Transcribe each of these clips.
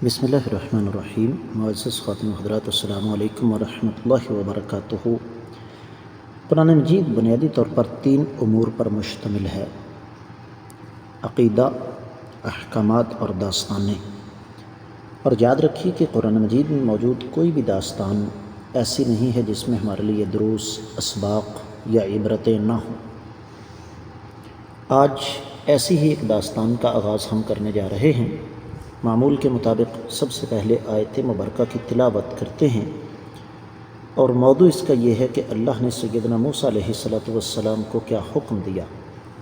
بسم اللہ الرحمن الرحیم۔ معزز خاتون حضرات، السلام علیکم ورحمۃ اللہ وبرکاتہ۔ قرآن مجید بنیادی طور پر 3 امور پر مشتمل ہے: عقیدہ، احکامات اور داستانیں۔ اور یاد رکھیے کہ قرآن مجید میں موجود کوئی بھی داستان ایسی نہیں ہے جس میں ہمارے لیے دروس، اسباق یا عبرتیں نہ ہوں۔ آج ایسی ہی ایک داستان کا آغاز ہم کرنے جا رہے ہیں۔ معمول کے مطابق سب سے پہلے آیت مبارکہ کی تلاوت کرتے ہیں، اور موضوع اس کا یہ ہے کہ اللہ نے سیدنا موسیٰ علیہ السلام کو کیا حکم دیا۔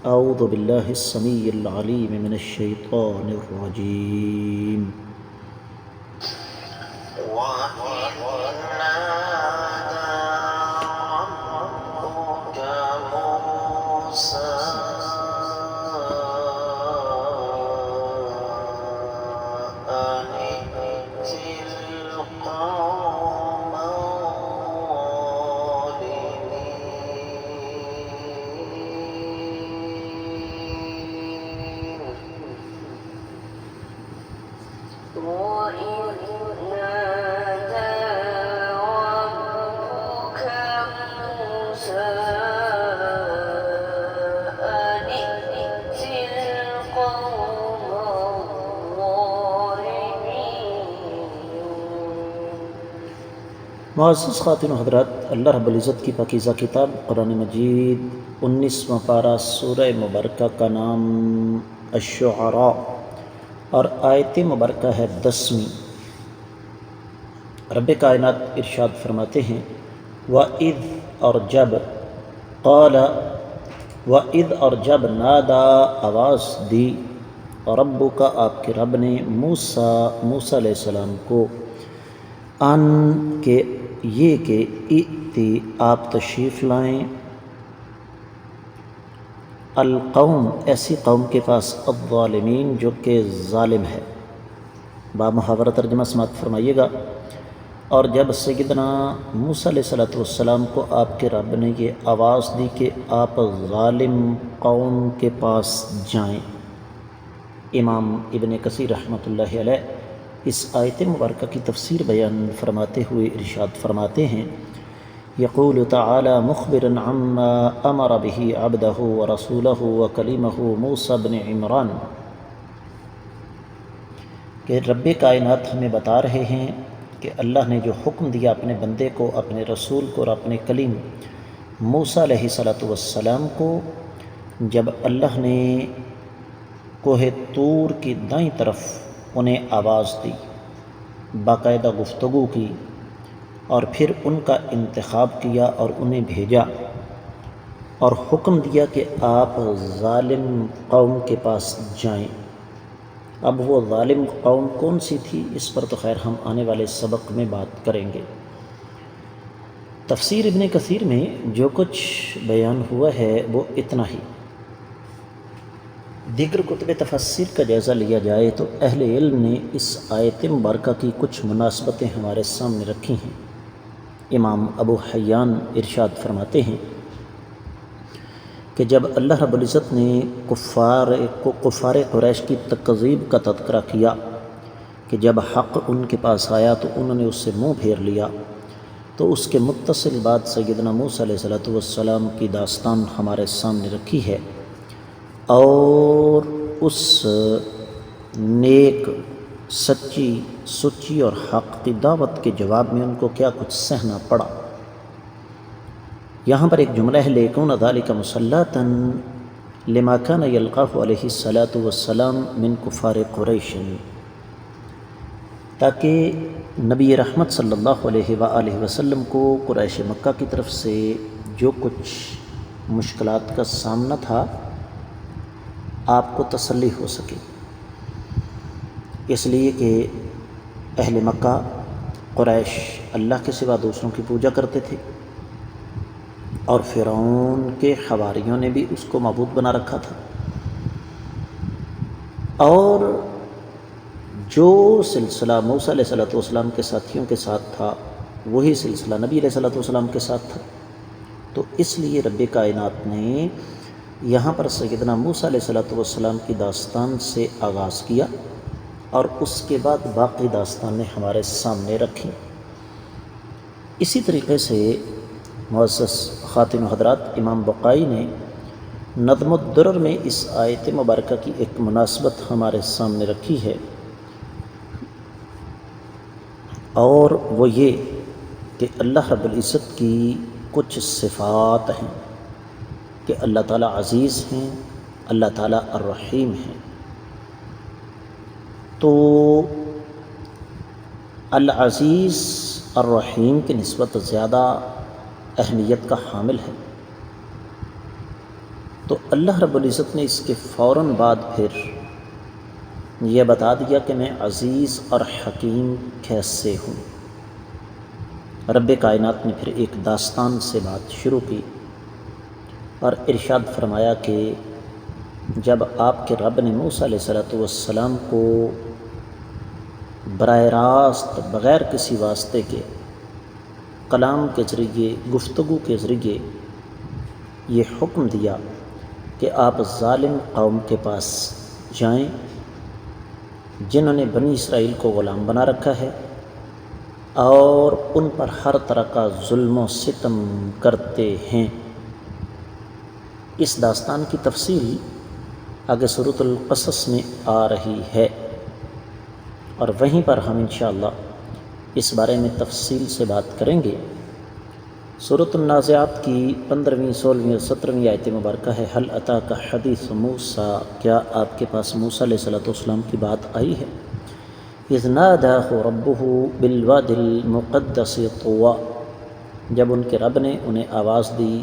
اعوذ باللہ السمیع العلیم من الشیطان الرجیم۔ معزز خاتون و حضرات، اللہ رب العزت کی پاکیزہ کتاب قرآن مجید 19واں پارہ سورہ مبارکہ کا نام الشعراء اور آیت مبارکہ ہے 10ویں۔ رب کائنات ارشاد فرماتے ہیں: وَإِذْ اور جب، قال وَإِذْ اور جب، نادا آواز دی، ربک آپ کے رب نے، موسیٰ علیہ السلام کو، ان کے یہ کہ ائتی آپ تشریف لائیں، القوم ایسی قوم کے پاس، الظالمین جو کہ ظالم ہے۔ بامحاورہ ترجمہ سماعت فرمائیے گا۔ اور جب سیدنا موسیٰ علیہ السلام کو آپ کے رب نے یہ آواز دی کہ آپ ظالم قوم کے پاس جائیں، امام ابن کثیر رحمۃ اللہ علیہ اس آیت مبارکہ کی تفسیر بیان فرماتے ہوئے ارشاد فرماتے ہیں: یقول تعالی مخبرا عما امر به عبده ورسوله وکلمہ موسیٰ بن عمران، کہ رب کائنات ہمیں بتا رہے ہیں کہ اللہ نے جو حکم دیا اپنے بندے کو، اپنے رسول کو اور اپنے کلیم موسیٰ علیہ السلام کو، جب اللہ نے کوہ طور کی دائیں طرف انہیں آواز دی، باقاعدہ گفتگو کی، اور پھر ان کا انتخاب کیا اور انہیں بھیجا اور حکم دیا کہ آپ ظالم قوم کے پاس جائیں۔ اب وہ ظالم قوم کون سی تھی، اس پر تو خیر ہم آنے والے سبق میں بات کریں گے۔ تفسیر ابن کثیر میں جو کچھ بیان ہوا ہے وہ اتنا ہی۔ دیگر کتب تفسیر کا جائزہ لیا جائے تو اہل علم نے اس آیت مبارکہ کی کچھ مناسبتیں ہمارے سامنے رکھی ہیں۔ امام ابو حیان ارشاد فرماتے ہیں کہ جب اللہ رب العزت نے کفار قریش کی تکذیب کا تذکرہ کیا کہ جب حق ان کے پاس آیا تو انہوں نے اس سے منہ پھیر لیا، تو اس کے متصل بعد سیدنا موسیٰ علیہ السلام کی داستان ہمارے سامنے رکھی ہے، اور اس نیک، سچی، سچی اور حق کی دعوت کے جواب میں ان کو کیا کچھ سہنا پڑا۔ یہاں پر ایک جملہ ہے: لیکن ذلک مسلطا لما کان یلقاہ علیہ السلام من کفار قریش، تاکہ نبی رحمت صلی اللہ علیہ وآلہ وسلم کو قریش مکہ کی طرف سے جو کچھ مشکلات کا سامنا تھا آپ کو تسلی ہو سکے، اس لیے کہ اہل مکہ، قریش اللہ کے سوا دوسروں کی پوجا کرتے تھے، اور فرعون کے حواریوں نے بھی اس کو معبود بنا رکھا تھا، اور جو سلسلہ موسیٰ علیہ السلام کے ساتھیوں کے ساتھ تھا وہی سلسلہ نبی علیہ السلام کے ساتھ تھا۔ تو اس لیے رب کائنات نے یہاں پر سیدنا موسیٰ علیہ السلام کی داستان سے آغاز کیا اور اس کے بعد باقی داستانیں ہمارے سامنے رکھیں۔ اسی طریقے سے معزز خاتون حضرات، امام بقائی نے نظم الدرر میں اس آیت مبارکہ کی ایک مناسبت ہمارے سامنے رکھی ہے، اور وہ یہ کہ اللہ رب العزت کی کچھ صفات ہیں کہ اللہ تعالیٰ عزیز ہیں، اللہ تعالیٰ الرحیم ہیں۔ تو العزیز الرحیم کی نسبت زیادہ اہمیت کا حامل ہے، تو اللہ رب العزت نے اس کے فوراً بعد پھر یہ بتا دیا کہ میں عزیز اور حکیم کیسے ہوں۔ رب کائنات نے پھر ایک داستان سے بات شروع کی اور ارشاد فرمایا کہ جب آپ کے رب نے موسیٰ علیہ السلام کو براہ راست بغیر کسی واسطے کے کلام کے ذریعے، گفتگو کے ذریعے یہ حکم دیا کہ آپ ظالم قوم کے پاس جائیں جنہوں نے بنی اسرائیل کو غلام بنا رکھا ہے اور ان پر ہر طرح کا ظلم و ستم کرتے ہیں، اس داستان کی تفصیل آگے سورۃ القصص میں آ رہی ہے، اور وہیں پر ہم انشاءاللہ اس بارے میں تفصیل سے بات کریں گے۔ سورۃ النازعات کی 15ویں، 16ویں اور 17ویں آیت مبارکہ ہے، هل اتاک حدیث موسیٰ، کیا آپ کے پاس موسیٰ علیہ السلام کی بات آئی ہے؟ اذ ناداہ ربہ بالوادی المقدس طویٰ، جب ان کے رب نے انہیں آواز دی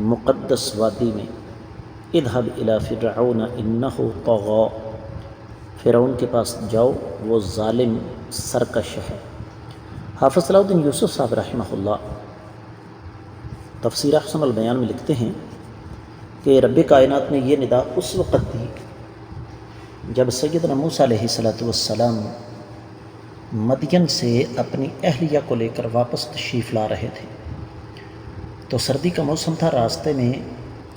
مقدس وادی میں، اذهب الی فرعون انہ طغیٰ، فرعون کے پاس جاؤ وہ ظالم سرکش ہے۔ حافظ صلاح الدین یوسف صاحب رحمہ اللہ تفسیر احسن البیان میں لکھتے ہیں کہ رب کائنات نے یہ ندا اس وقت دی جب سیدنا موسیٰ علیہ السلام مدین سے اپنی اہلیہ کو لے کر واپس تشریف لا رہے تھے، تو سردی کا موسم تھا۔ راستے میں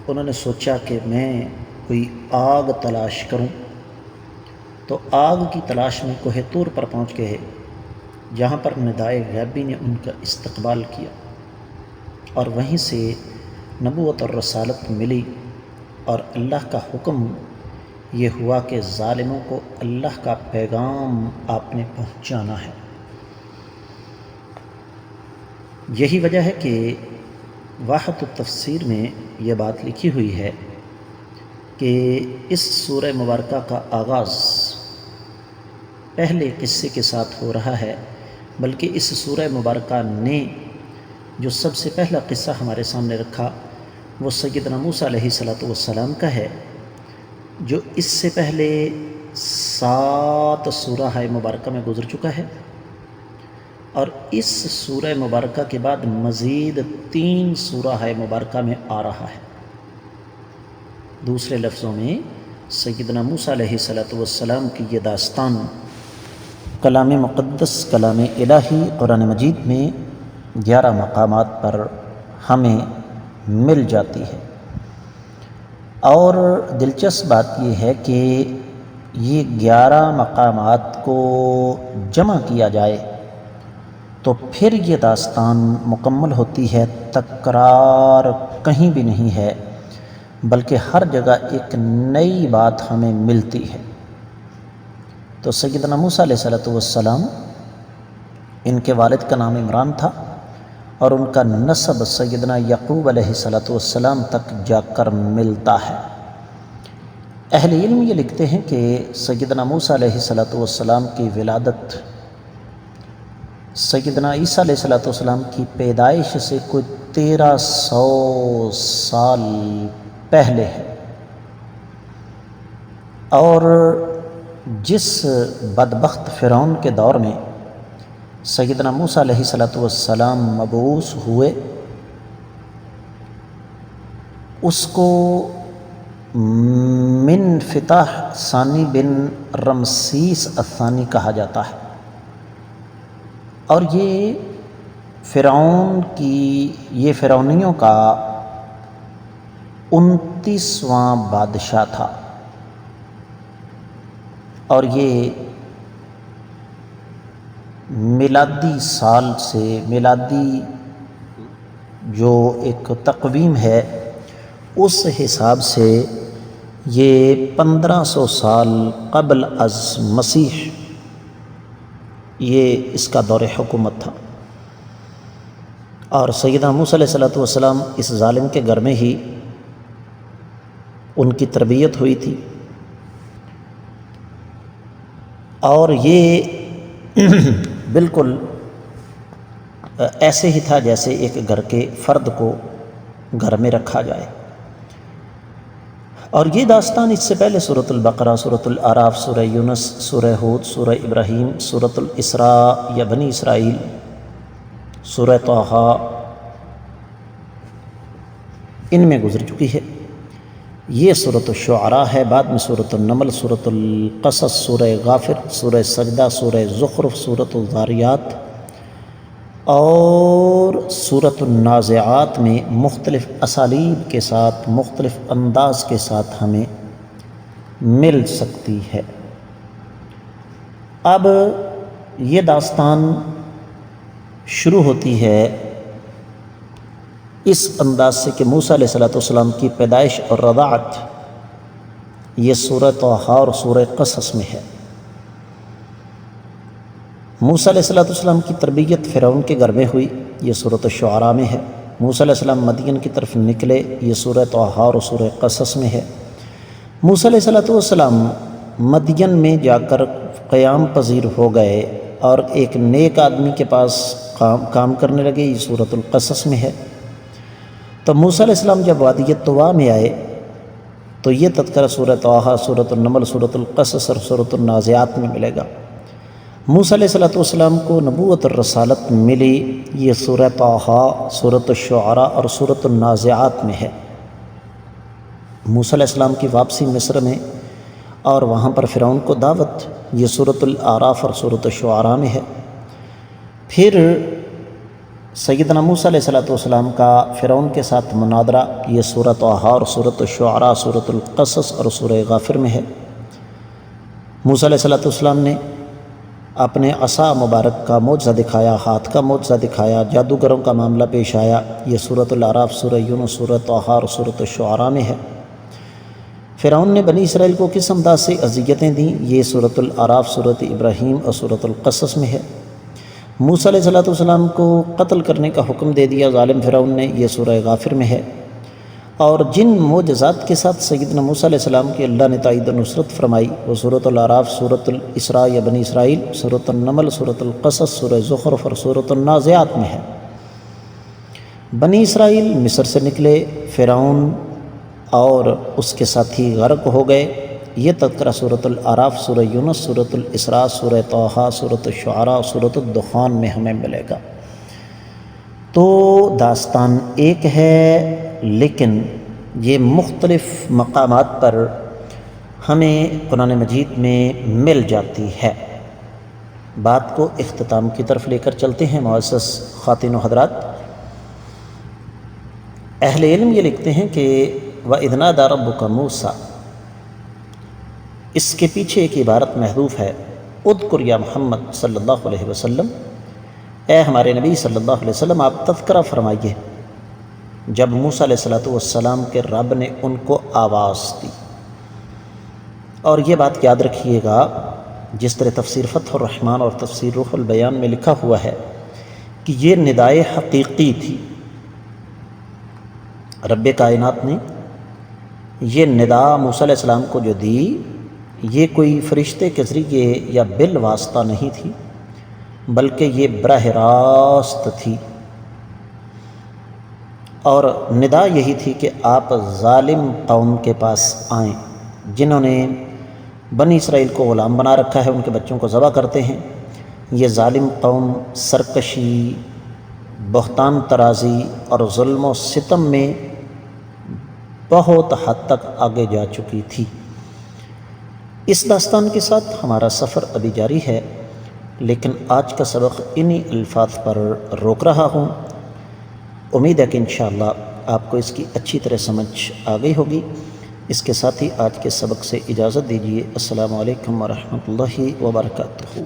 انہوں نے سوچا کہ میں کوئی آگ تلاش کروں، تو آگ کی تلاش میں کوہ طور پر پہنچ گئے، جہاں پر ندائے غیبی نے ان کا استقبال کیا اور وہیں سے نبوت اور رسالت ملی، اور اللہ کا حکم یہ ہوا کہ ظالموں کو اللہ کا پیغام آپ نے پہنچانا ہے۔ یہی وجہ ہے کہ واحد التفسیر میں یہ بات لکھی ہوئی ہے کہ اس سورہ مبارکہ کا آغاز پہلے قصے کے ساتھ ہو رہا ہے، بلکہ اس سورہ مبارکہ نے جو سب سے پہلا قصہ ہمارے سامنے رکھا وہ سیدنا موسیٰ علیہ السلام کا ہے، جو اس سے پہلے 7 سورہ مبارکہ میں گزر چکا ہے، اور اس سورہ مبارکہ کے بعد مزید 3 سورہ مبارکہ میں آ رہا ہے۔ دوسرے لفظوں میں سیدنا موسیٰ علیہ السلام کی یہ داستان کلام مقدس، کلام الہی قرآن مجید میں 11 مقامات پر ہمیں مل جاتی ہے، اور دلچسپ بات یہ ہے کہ یہ 11 مقامات کو جمع کیا جائے تو پھر یہ داستان مکمل ہوتی ہے، تکرار کہیں بھی نہیں ہے، بلکہ ہر جگہ ایک نئی بات ہمیں ملتی ہے۔ تو سیدنا موسیٰ علیہ السلام، ان کے والد کا نام عمران تھا، اور ان کا نسب سیدنا یعقوب علیہ السلام تک جا کر ملتا ہے۔ اہل علم یہ لکھتے ہیں کہ سیدنا موسیٰ علیہ السلام کی ولادت سیدنا عیسیٰ علیہ السلام کی پیدائش سے کوئی 1300 سال پہلے ہے، اور جس بدبخت فرعون کے دور میں سیدنا موسیٰ علیہ السلام مبعوث ہوئے، اس کو من فتح ثانی بن رمسیس الثانی کہا جاتا ہے، اور یہ فرعونیوں کا 29واں بادشاہ تھا، اور یہ میلادی سال سے، میلادی جو ایک تقویم ہے اس حساب سے یہ 1500 سال قبل از مسیح یہ اس کا دور حکومت تھا، اور سیدنا موسیٰ علیہ السلام اس ظالم کے گھر میں ہی ان کی تربیت ہوئی تھی، اور یہ بالکل ایسے ہی تھا جیسے ایک گھر کے فرد کو گھر میں رکھا جائے۔ اور یہ داستان اس سے پہلے سورۃ البقرہ، سورۃ الاعراف، سورہ یونس، سورہ ہود، سورہ ابراہیم، سورۃ الاسراء یا بنی اسرائیل، سورہ طٰہٰ، ان میں گزر چکی ہے۔ یہ سورۃ الشعراء ہے، بعد میں سورۃ النمل، سورۃ القصص، سورہ غافر، سورہ سجدہ، سورہ زخرف، سورۃ الذاریات اور سورۃ النازعات میں مختلف اسالیب کے ساتھ، مختلف انداز کے ساتھ ہمیں مل سکتی ہے۔ اب یہ داستان شروع ہوتی ہے اس انداز سے کہ موسیٰ علیہ السلام کی پیدائش اور رضاعت یہ سورہ طٰہٰ اور سورہ قصص میں ہے۔ موسیٰ علیہ السلام کی تربیت فرعون کے گھر میں ہوئی، یہ سورۃ الشعراء میں ہے۔ موسیٰ علیہ السلام مدین کی طرف نکلے، یہ سورہ طٰہٰ اور سورہ قصص میں ہے۔ موسیٰ علیہ السلام مدین میں جا کر قیام پذیر ہو گئے اور ایک نیک آدمی کے پاس کام کرنے لگے، یہ سورۃ القصص میں ہے۔ تو موسیٰ علیہ السلام جب وادی طویٰ میں آئے تو یہ تذکرہ سورہ طٰہٰ، سورۃ النمل، سورۃ القصص اور سورۃ النازعات میں ملے گا۔ موسیٰ علیہ السلام کو نبوت اور رسالت ملی، یہ سورہ طٰہٰ، سورۃ الشعراء اور سورۃ النازعات میں ہے۔ موسیٰ علیہ السلام کی واپسی مصر میں اور وہاں پر فرعون کو دعوت، یہ سورۃ الاعراف اور سورۃ الشعراء میں ہے۔ پھر سیدنا موسیٰ علیہ السلام کا فرعون کے ساتھ مناظرہ، یہ سورہ طٰہٰ اور سورۃ الشعراء، سورۃ القصص اور سورہ غافر میں ہے۔ موسیٰ علیہ السلام نے اپنے عصا مبارک کا معجزہ دکھایا، ہاتھ کا معجزہ دکھایا، جادوگروں کا معاملہ پیش آیا، یہ سورۃ الاعراف، سورہ یونس، سورہ طٰہٰ اور سورۃ الشعراء میں ہے۔ فرعون نے بنی اسرائیل کو کس انداز سے اذیتیں دیں، یہ سورۃ الاعراف، سورۃ ابراہیم اور سورۃ القصص میں ہے۔ موسیٰ علیہ السلام کو قتل کرنے کا حکم دے دیا ظالم فرعون نے، یہ سورہ غافر میں ہے۔ اور جن معجزات کے ساتھ سیدنا موسیٰ علیہ السلام کی اللہ نے تائید و نصرت فرمائی وہ سورۃ الاعراف، سورۃ الاسراء یا بنی اسرائیل، سورۃ النمل، سورۃ القصص، سورہ زخرف اور سورۃ النازعات میں ہے۔ بنی اسرائیل مصر سے نکلے، فرعون اور اس کے ساتھی غرق ہو گئے، یہ تذکرہ سورۃ الاعراف، سورہ یونس، سورۃ الاسراء، سورہ طٰہٰ، سورۃ الشعراء اور سورۃ الدخان میں ہمیں ملے گا۔ تو داستان ایک ہے لیکن یہ مختلف مقامات پر ہمیں قرآن مجید میں مل جاتی ہے۔ بات کو اختتام کی طرف لے کر چلتے ہیں معزز خواتین و حضرات۔ اہل علم یہ لکھتے ہیں کہ وَإِذْ نَادَىٰ رَبُّكَ مُوسَىٰ، اس کے پیچھے ایک عبارت محذوف ہے، اذکر یا محمد صلی اللہ علیہ وسلم، اے ہمارے نبی صلی اللہ علیہ وسلم آپ تذکرہ فرمائیے جب موسیٰ علیہ السلام کے رب نے ان کو آواز دی۔ اور یہ بات یاد رکھیے گا، جس طرح تفسیر فتح الرحمن اور تفسیر روح البیان میں لکھا ہوا ہے کہ یہ ندائے حقیقی تھی، رب کائنات نے یہ ندا موسیٰ علیہ السلام کو جو دی یہ کوئی فرشتے کے ذریعے یا بالواسطہ نہیں تھی، بلکہ یہ براہ راست تھی، اور ندا یہی تھی کہ آپ ظالم قوم کے پاس آئیں جنہوں نے بنی اسرائیل کو غلام بنا رکھا ہے، ان کے بچوں کو ذبح کرتے ہیں۔ یہ ظالم قوم سرکشی، بہتان ترازی اور ظلم و ستم میں بہت حد تک آگے جا چکی تھی۔ اس داستان کے ساتھ ہمارا سفر ابھی جاری ہے، لیکن آج کا سبق انہی الفاظ پر روک رہا ہوں۔ امید ہے کہ انشاءاللہ آپ کو اس کی اچھی طرح سمجھ آ گئی ہوگی۔ اس کے ساتھ ہی آج کے سبق سے اجازت دیجیے۔ السلام علیکم ورحمۃ اللہ وبرکاتہ۔